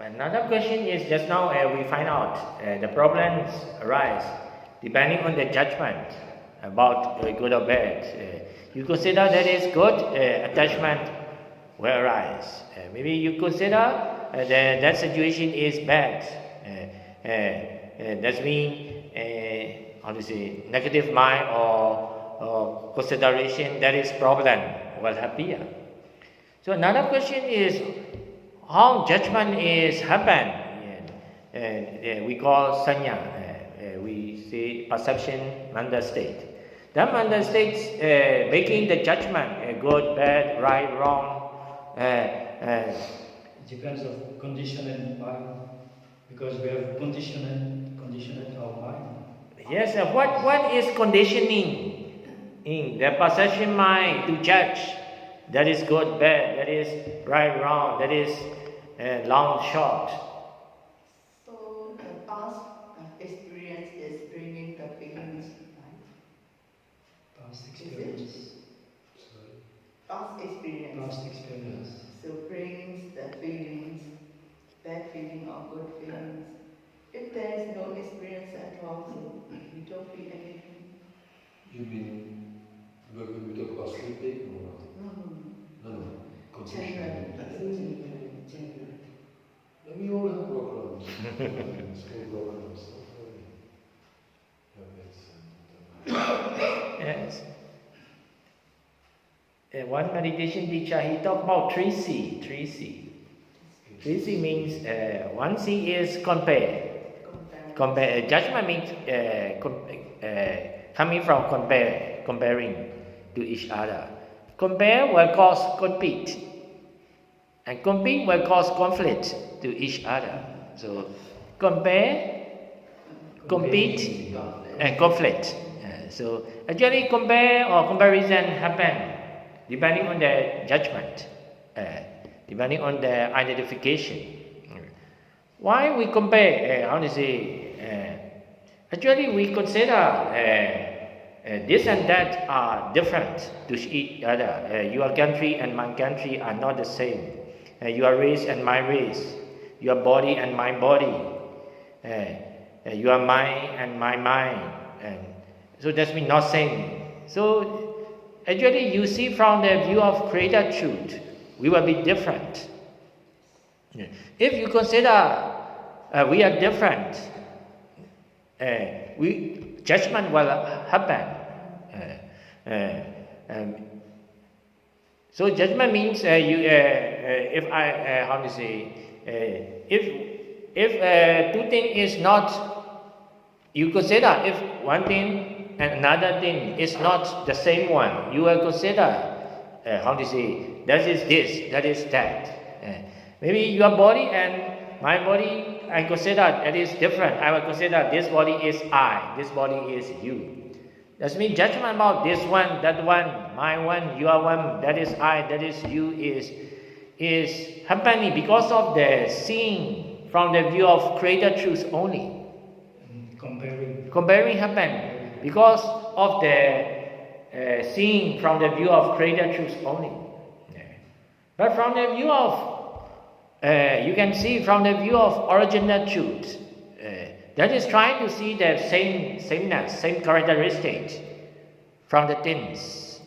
Another question is, just now we find out the problems arise depending on the judgment about good or bad. You consider that is good, attachment will arise. Maybe you consider that situation is bad. That means, how to say, negative mind or consideration, that is problem will appear. So another question is, how judgment is happen. We call sanya. We say perception, mental state. That mental state making the judgment good, bad, right, wrong. Depends of condition and mind, because we have conditioned our mind. Yes, what is conditioning in the perception mind to judge? That is good, bad, that is right, wrong, that is long, short. So the past experience is bringing the feelings, right? Past experience. Past experience. Past experience. So brings the feelings, bad feeling or good feelings. If there is no experience at all, so we don't feel anything. You mean when we talk about sleeping or not? No. Condition. We all have programs. School programs. Yes. One meditation teacher, he talked about 3C. 3C means one C is compare. Judgment means coming from comparing to each other. Compare will cause compete, and compete will cause conflict to each other. So compare, compete, and conflict. So actually compare or comparison happen depending on the judgment, depending on the identification. Why we compare? How to say? Actually, we consider this and that are different to each other. Your country and my country are not the same. Your race and my race. Your body and my body. Your mind and my mind. So that's mean not same. So actually, you see from the view of Creator Truth, we will be different. If you consider we are different, judgment will happen. So judgment means if I how to say if two things is not, you consider if one thing and another thing is not the same one, you will consider how to say that is this, that is that. Maybe your body and my body, I consider that is different. I will consider this body is I, this body is you. That means judgment about this one, that one, my one, your one, that is I, that is you is happening because of the seeing from the view of Creator Truth only. Comparing happen because of the seeing from the view of Creator Truth only. But from the view of, you can see from the view of original truth, that is trying to see the sameness, same characteristics from the things.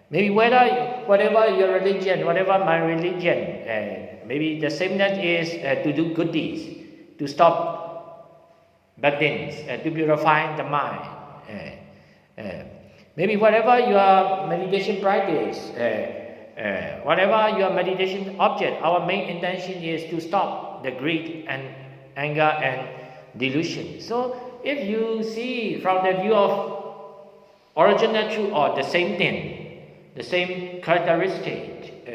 Maybe whatever your religion, whatever my religion, maybe the sameness is to do good deeds, to stop bad things, to purify the mind. Maybe whatever your meditation practice, whatever your meditation object, our main intention is to stop the greed and anger and delusion. So if you see from the view of original truth or the same thing, the same characteristic,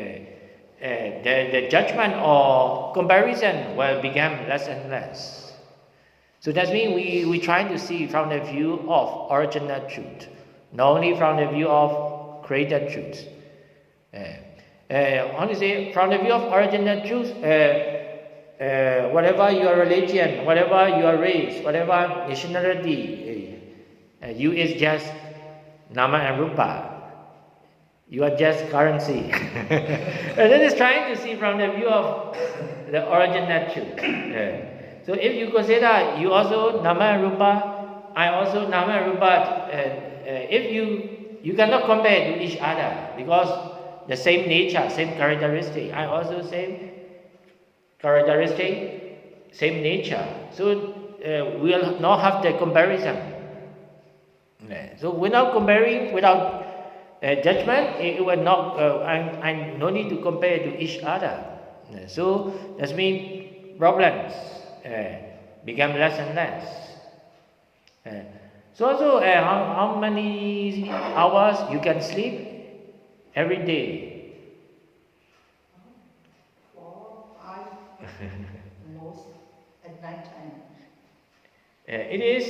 the judgment or comparison will become less and less. So that means we try to see from the view of original truth, not only from the view of created truth. Honestly, from the view of original truth, whatever your religion, whatever your race, whatever nationality, you is just Nama and Rupa. You are just currency. And that is trying to see from the view of the original truth. So if you consider you also Nama and Rupa, I also Nama and Rupa, if you cannot compare to each other because the same nature, same characteristic. I also same characteristic, same nature. So we will not have the comparison. So without comparing, without judgment, it will not. I no need to compare to each other. So that means problems become less and less. So also, how many hours you can sleep every day? 4, 5, most at night time. It is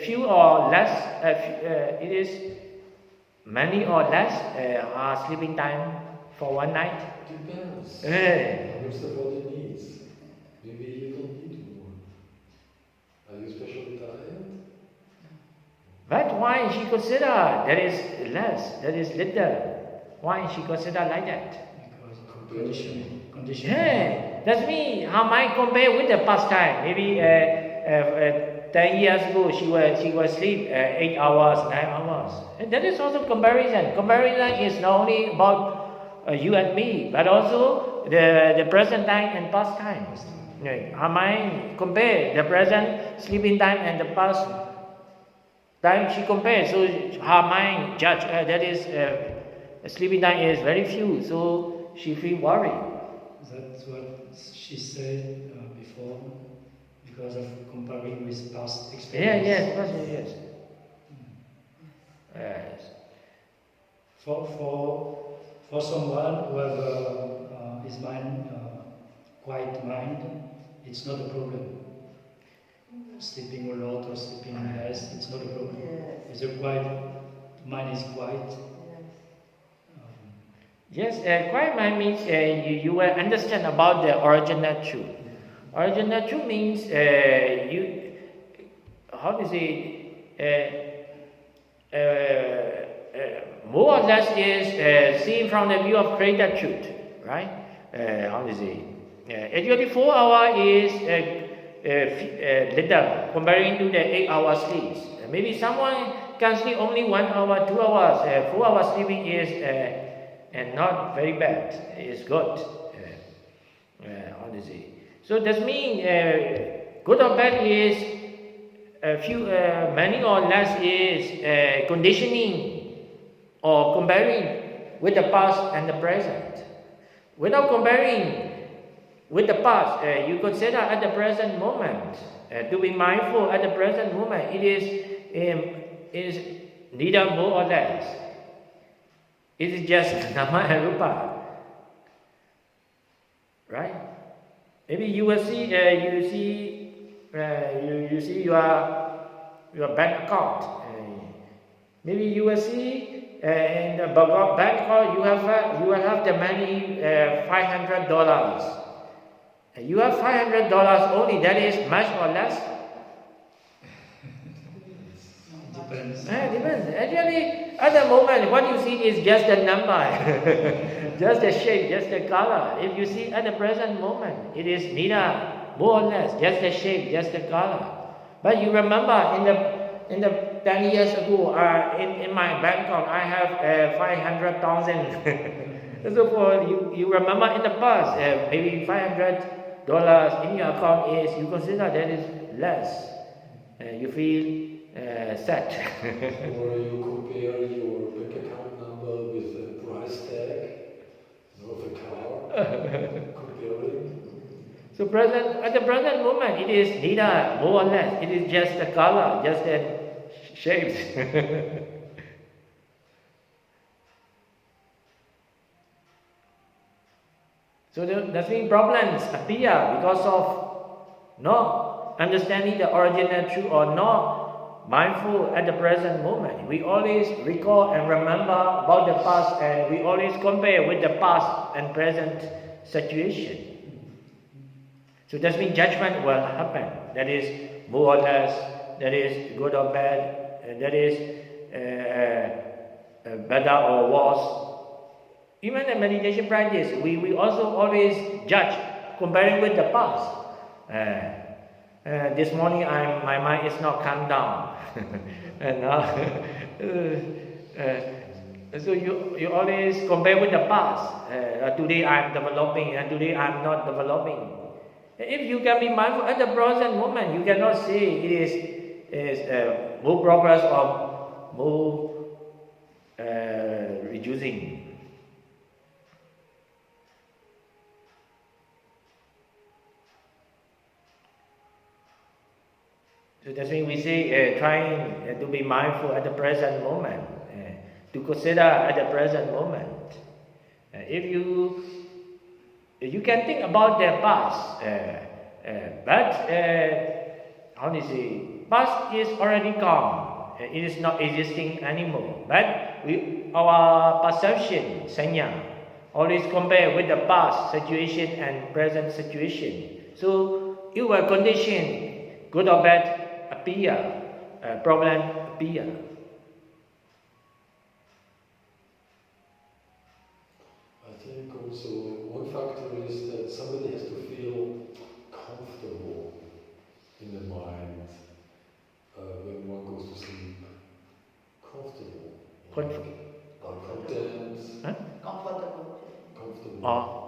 few or less. It is many or less sleeping time for one night. Depends. How much the body needs. Maybe you don't need more. Are you especially tired? But why she consider that is less, that is little? Why she consider like that? Because of conditioning. That's me. How I compare with the past time? Maybe 10 years ago she was sleep 8 hours, 9 hours. And that is also comparison. Comparison is not only about you and me, but also the present time and past time. How I compare the present sleeping time and the past time she compares. So her mind judge that is sleeping time is very few, so she feel worried. That's what she said before, because of comparing with past experience. Yes. Yes. For someone who have his mind quiet mind, it's not a problem. Sleeping a lot or sleeping less, it's not a problem. Yes. It's a quiet mind is quiet. Yes. Quiet mind means you will understand about the original truth. Original truth means you, how to say, more or less is seen from the view of greater truth, right? How to say, actually 4 hours is little comparing to the 8 hours sleep. Maybe someone can sleep only 1 hour, 2 hours. 4 hours sleeping is and not very bad. It's good. How to say? So that means good or bad is a few, many or less is conditioning or comparing with the past and the present. Without comparing with the past, you consider at the present moment to be mindful at the present moment. It is neither more or less. It is just Nama and Rupa, right? Maybe you will see you see your bank account. Maybe you will see in the bank account you will have the money $500. You have $500 only. That is much or less. Depends. Depends. Actually, at the moment, what you see is just a number, just the shape, just the color. If you see at the present moment, it is neither more or less, just the shape, just the color. But you remember in the 10 years ago, in my bank account, I have 500,000. So for you remember in the past, maybe $500 in your account is you consider that is less. You feel sad. Or you compare your bank account number with the price tag of a car, comparing. So at the present moment, it is neither more or less. It is just the color, just the shapes. So the three problems appear because of not understanding the original truth or not mindful at the present moment. We always recall and remember about the past, and we always compare with the past and present situation. So that means judgment will happen. That is more or less, that is good or bad, that is better or worse. Even in meditation practice, we also always judge, comparing with the past. This morning my mind is not calm down. And so you always compare with the past. Today I'm developing and today I'm not developing. If you can be mindful at the present moment, you cannot say it is more progress or more reducing. So that's why we say trying to be mindful at the present moment, to consider at the present moment. If you can think about the past, but how do you say? Past is already gone. It is not existing anymore. But our perception, sanya, always compare with the past situation and present situation. So you were conditioned, good or bad, appear, problem appear. I think also one factor is that somebody has to feel comfortable in the mind when one goes to sleep. Comfortable. Content. Huh? Comfortable. Comfortable. Oh.